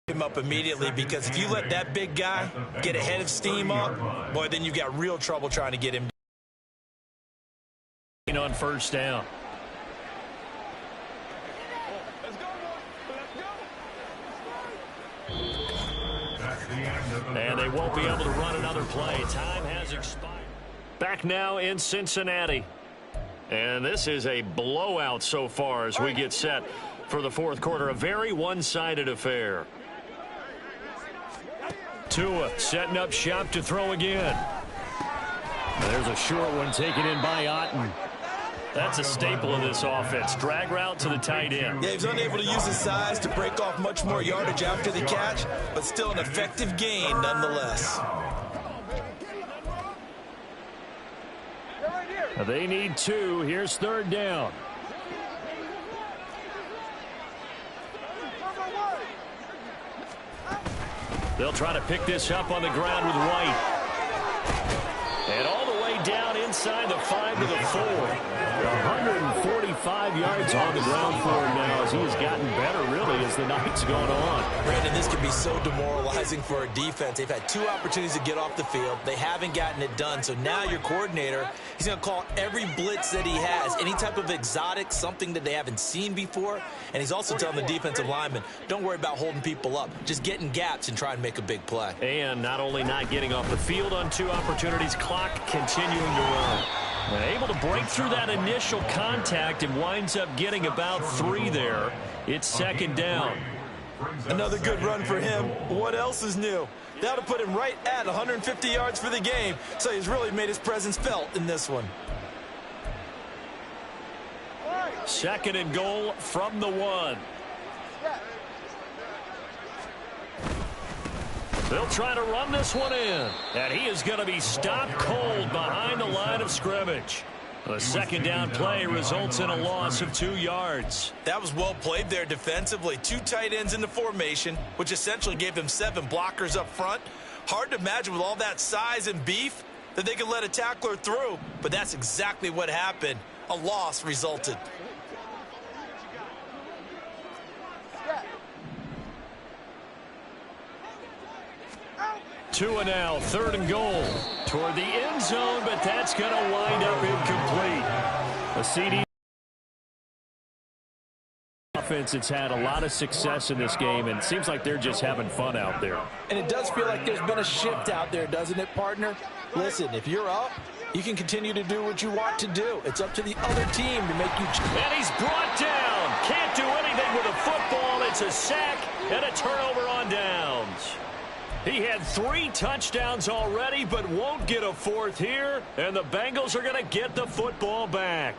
him up immediately, because if you let that big guy get ahead of steam up, boy, then you've got real trouble trying to get him. On 1st down. And they won't be able to run another play. Time has expired. Back now in Cincinnati. And this is a blowout so far as we get set for the 4th quarter. A very one-sided affair. Tua setting up shop to throw again. There's a short one taken in by Otten. That's a staple of this offense. Drag route to the tight end. Yeah, he was unable to use his size to break off much more yardage after the catch, but still an effective gain nonetheless. They need 2. Here's 3rd down. They'll try to pick this up on the ground with White. And all the way down inside the 5 to the 4. 145 5 yards on the ground for him now as he has gotten better, really, as the night's going on. Brandon, this can be so demoralizing for a defense. They've had 2 opportunities to get off the field. They haven't gotten it done. So now your coordinator, he's going to call every blitz that he has, any type of exotic, something that they haven't seen before. And he's also telling the defensive lineman, don't worry about holding people up. Just get in gaps and try and make a big play. And not only not getting off the field on 2 opportunities, clock continuing to run. Able to break through that initial contact and winds up getting about 3 there. It's second down. Another good run for him. What else is new? That'll put him right at 150 yards for the game. So he's really made his presence felt in this one. Second and goal from the 1. They'll try to run this one in. And he is going to be stopped cold behind the line of scrimmage. The second down play results in a loss of 2 yards. That was well played there defensively. 2 tight ends in the formation, which essentially gave them 7 blockers up front. Hard to imagine with all that size and beef that they could let a tackler through. But that's exactly what happened. A loss resulted. Two and now, third and goal toward the end zone, but that's going to wind up incomplete. A CD offense that's had a lot of success in this game, and it seems like they're just having fun out there. And it does feel like there's been a shift out there, doesn't it, partner? Listen, if you're up, you can continue to do what you want to do. It's up to the other team to make you. And he's brought down. Can't do anything with a football. It's a sack and a turnover on downs. He had 3 touchdowns already, but won't get a 4th here, and the Bengals are going to get the football back.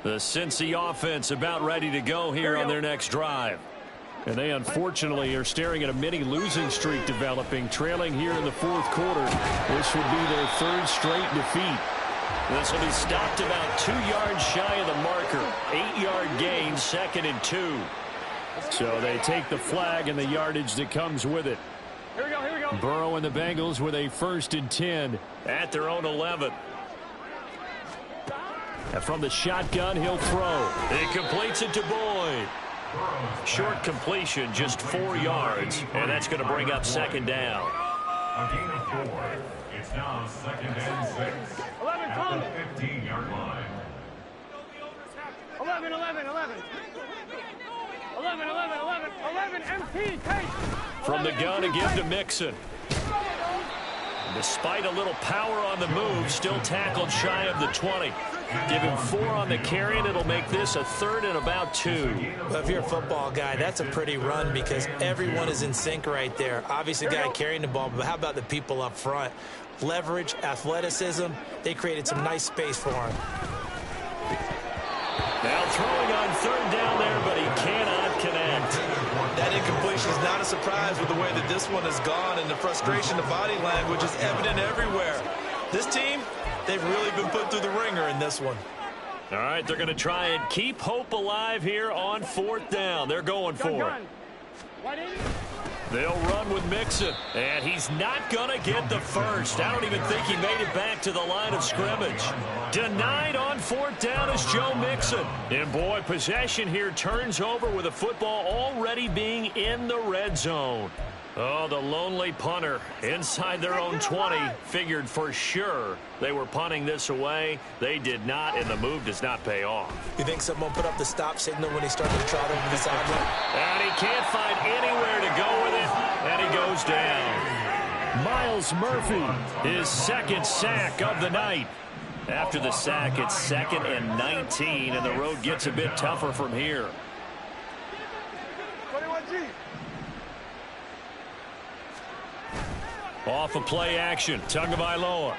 The Cincy offense about ready to go here on their next drive. And they unfortunately are staring at a mini losing streak developing, trailing here in the 4th quarter. This would be their 3rd straight defeat. This will be stopped about 2 yards shy of the marker. 8-yard gain, 2nd and 2. So they take the flag and the yardage that comes with it. Here we go, here we go. Burrow and the Bengals with a 1st and 10 at their own 11. And from the shotgun, he'll throw. He completes it to Boyd. Short completion, just 4 yards, and that's going to bring up second down. A gain of 4. It's now 2nd and 6. 11, At the 15-yard line. 11, 11, 11. 11, 11, 11, 11, MT, take. From the gun to give to Mixon. Despite a little power on the move, still tackled shy of the 20. Give him 4 on the carry, and it'll make this a 3rd and about 2. Well, if you're a football guy, that's a pretty run because everyone is in sync right there. Obviously, the guy carrying the ball, but how about the people up front? Leverage, athleticism, they created some nice space for him. Now throwing on 3rd down there, but he cannot connect. That incompletion is not a surprise with the way that this one has gone, and the frustration of body language is evident everywhere. This team, they've really been put through the ringer in this one. All right, they're going to try and keep hope alive here on 4th down. They're going for it. They'll run with Mixon, and he's not going to get the 1st. I don't even think he made it back to the line of scrimmage. Denied on 4th down is Joe Mixon. And, boy, possession here turns over with the football already being in the red zone. Oh, the lonely punter inside their own 20 figured for sure they were punting this away. They did not, and the move does not pay off. You think someone put up the stop signal when he started to trot over the sideline? And he can't find anywhere to go with it, and he goes down. Miles Murphy, his 2nd sack of the night. After the sack, it's 2nd and 19, and the road gets a bit tougher from here. 21G. Off of play action, Tagovailoa.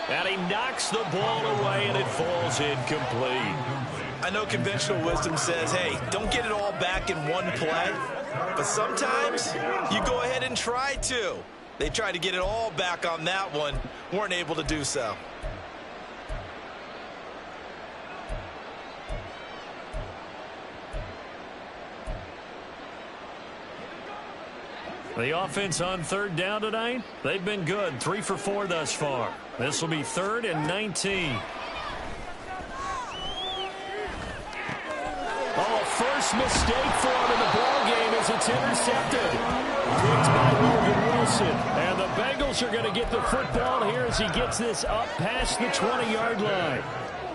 And he knocks the ball away, and it falls incomplete. I know conventional wisdom says, hey, don't get it all back in one play. But sometimes you go ahead and try to. They tried to get it all back on that one, weren't able to do so. The offense on 3rd down tonight, they've been good. 3 for 4 thus far. This will be 3rd and 19. First mistake for him in the ballgame as it's intercepted. Picked by Logan Wilson. And the Bengals are going to get the football here as he gets this up past the 20-yard line.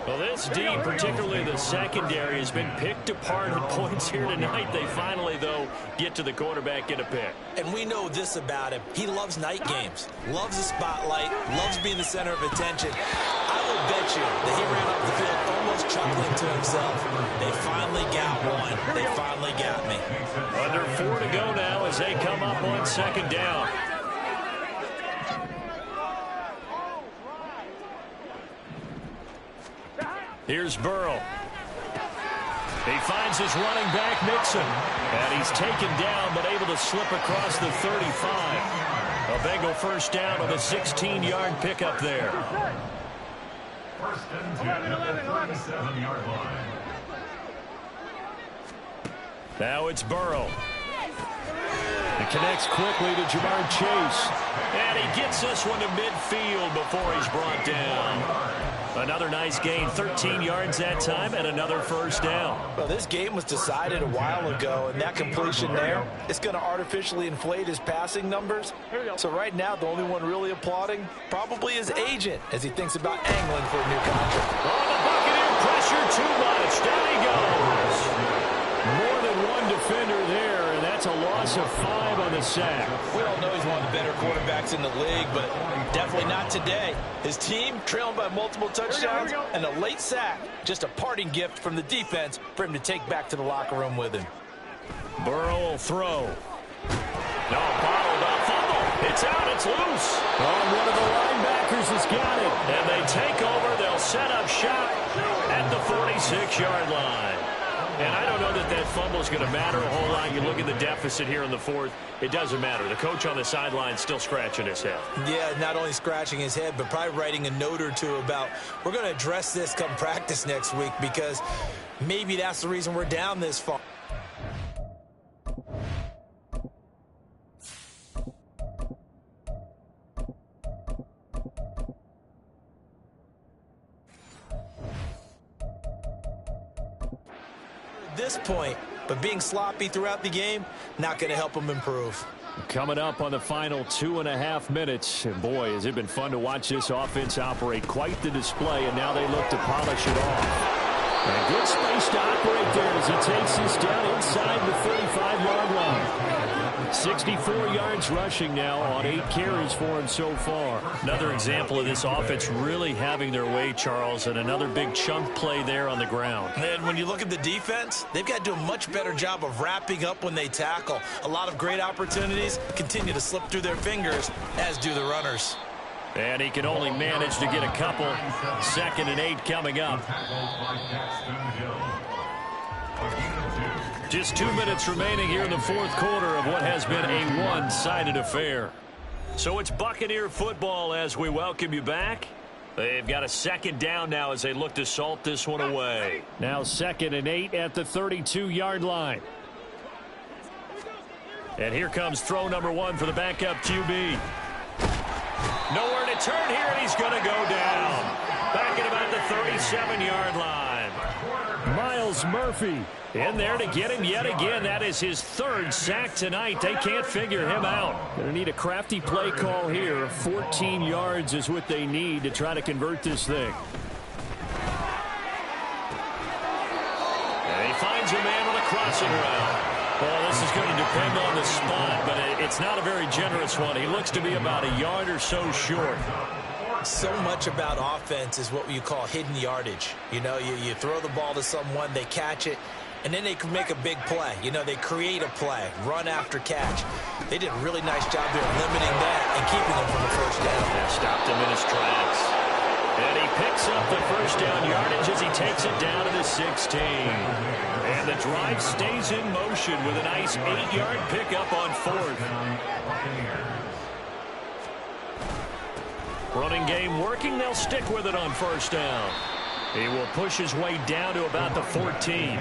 Well, this D, particularly the secondary, has been picked apart at points here tonight. They finally, though, get to the quarterback, get a pick. And we know this about him. He loves night games, loves the spotlight, loves being the center of attention. I will bet you that he ran off the field almost chuckling to himself. They finally got one. They finally got me. Under 4 to go now as they come up on second down. Here's Burrow. He finds his running back, Mixon. And he's taken down, but able to slip across the 35. A Bengal first down on the 16-yard pickup there. First and 10 at the 37-yard line. Now it's Burrow. It connects quickly to Jamar Chase. And he gets this one to midfield before he's brought down. Another nice gain, 13 yards that time, and another first down. Well, this game was decided a while ago, and that completion there, it's going to artificially inflate his passing numbers. So right now, the only one really applauding probably his agent as he thinks about angling for a new contract. Oh, the Buccaneer pressure too much. Down he goes. More than one defender there, and that's a loss of 5 on the sack. We all know he's one of the better quarterbacks in the league, but definitely not today. His team trailing by multiple touchdowns and a late sack. Just a parting gift from the defense for him to take back to the locker room with him. Burrow will throw. No, bottled up. Fumble. It's out. It's loose. Oh, one of the linebackers has got it. And they take over. They'll set up shop at the 46-yard line. And I don't know that that fumble is going to matter a whole lot. You look at the deficit here in the fourth. It doesn't matter. The coach on the sideline still scratching his head. Yeah, not only scratching his head, but probably writing a note or two about we're going to address this come practice next week because maybe that's the reason we're down this far. This point, but being sloppy throughout the game, not going to help him improve. Coming up on the final 2.5 minutes. And boy, has it been fun to watch this offense operate. Quite the display, and now they look to polish it off. And a good space to operate there as he takes this down inside the 35-yard line. 64 yards rushing now on 8 carries for him so far. Another example of this offense really having their way, Charles, and another big chunk play there on the ground. And when you look at the defense, they've got to do a much better job of wrapping up when they tackle. A lot of great opportunities continue to slip through their fingers, as do the runners. And he can only manage to get a couple. 2nd and 8 coming up. Just 2 minutes remaining here in the fourth quarter of what has been a one-sided affair. So it's Buccaneer football as we welcome you back. They've got a second down now as they look to salt this one away. Now 2nd and 8 at the 32-yard line. And here comes throw number 1 for the backup QB. Nowhere to turn here, and he's going to go down. Back at about the 37-yard line. Miles Murphy in there to get him yet again. That is his 3rd sack tonight. They can't figure him out. Going to need a crafty play call here. 14 yards is what they need to try to convert this thing. And he finds a man on the crossing route. Well, this is going to depend on the spot, but it's not a very generous one. He looks to be about a yard or so short. So much about offense is what you call hidden yardage. You know, you throw the ball to someone, they catch it, and then they can make a big play. You know, they create a play, run after catch. They did a really nice job there limiting that and keeping him from the first down. Yeah, stopped him in his tracks. And he picks up the first down yardage as he takes it down to the 16. And the drive stays in motion with a nice 8-yard pickup on 4th. Running game working. They'll stick with it on first down. He will push his way down to about the 14.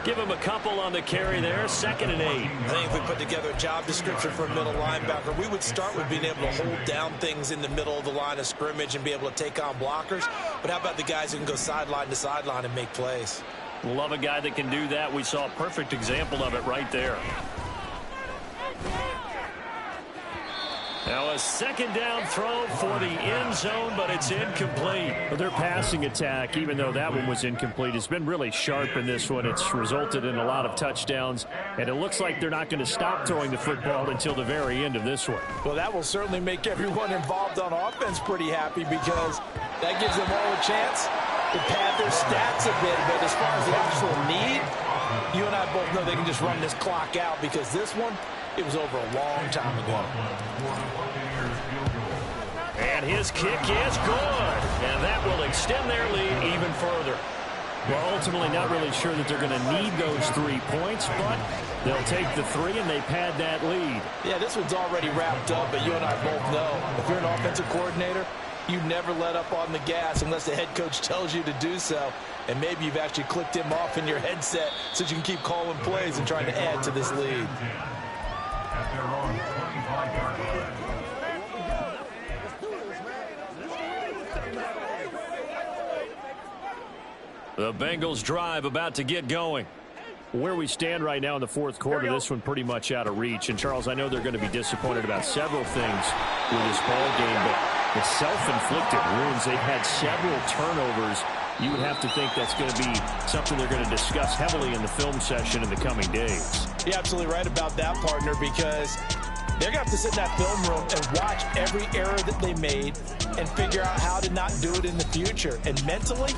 Give him a couple on the carry there. 2nd and 8. I think if we put together a job description for a middle linebacker, we would start with being able to hold down things in the middle of the line of scrimmage and be able to take on blockers. But how about the guys who can go sideline to sideline and make plays? Love a guy that can do that. We saw a perfect example of it right there. Now a second down throw for the end zone, but it's incomplete. Well, their passing attack, even though that one was incomplete, has been really sharp in this one. It's resulted in a lot of touchdowns, and it looks like they're not going to stop throwing the football until the very end of this one. Well, that will certainly make everyone involved on offense pretty happy because that gives them all a chance to pad their stats a bit. But as far as the actual need, you and I both know they can just run this clock out because this one, it was over a long time ago. And his kick is good. And that will extend their lead even further. Well, ultimately not really sure that they're going to need those 3 points, but they'll take the 3 and they pad that lead. Yeah, this one's already wrapped up, but you and I both know if you're an offensive coordinator, you never let up on the gas unless the head coach tells you to do so. And maybe you've actually clicked him off in your headset so you can keep calling plays and trying to add to this lead. At their own 25-yard line. The Bengals drive about to get going. Where we stand right now in the fourth quarter, this one pretty much out of reach. And, Charles, I know they're going to be disappointed about several things with this ball game, but the self-inflicted wounds, they've had several turnovers. You would have to think that's going to be something they're going to discuss heavily in the film session in the coming days. You're absolutely right about that, partner, because they're going to have to sit in that film room and watch every error that they made and figure out how to not do it in the future. And mentally,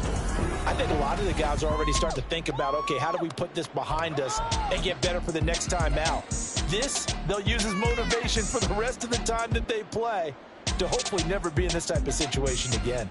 I think a lot of the guys are already starting to think about, okay, how do we put this behind us and get better for the next time out? This, they'll use as motivation for the rest of the time that they play to hopefully never be in this type of situation again.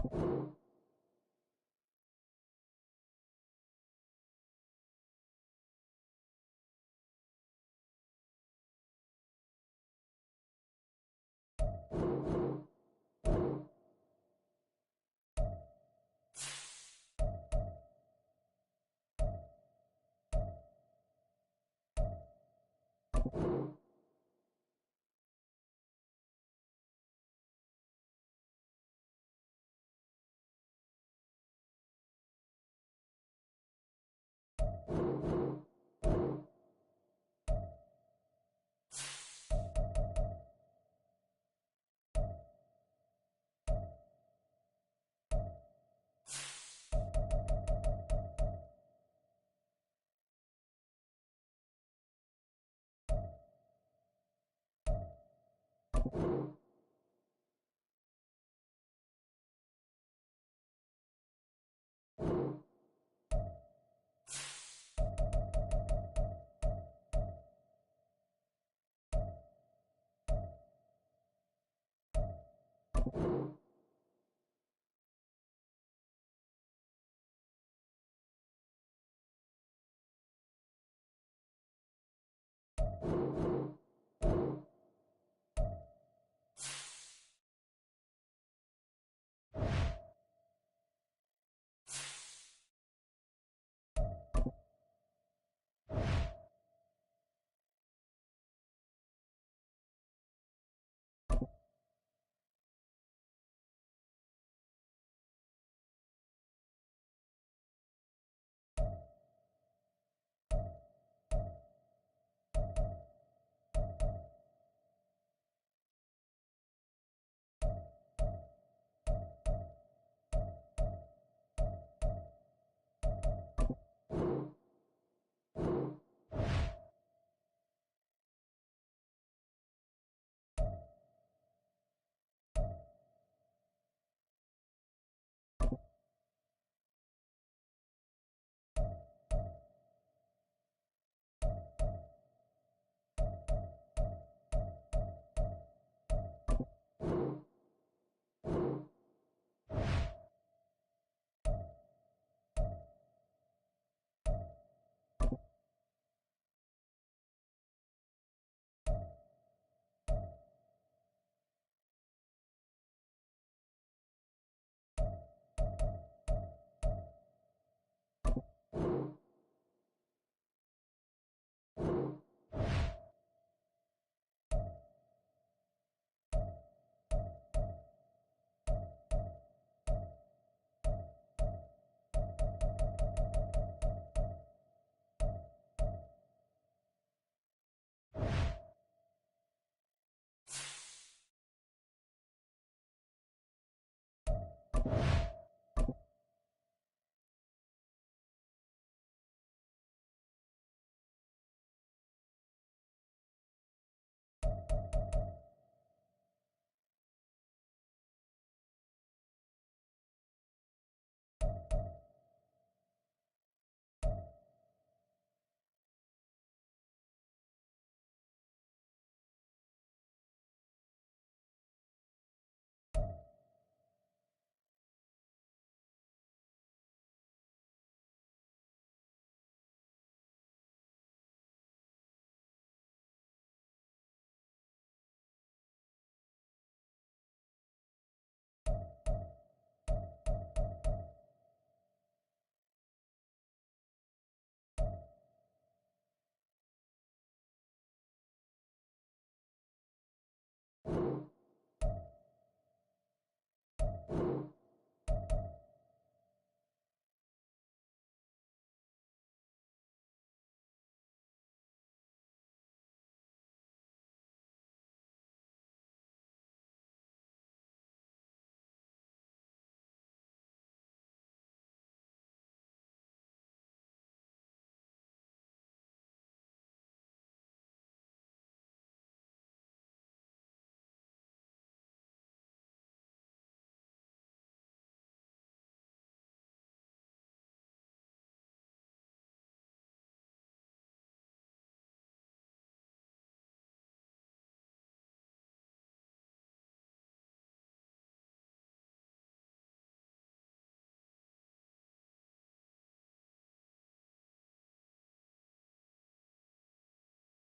You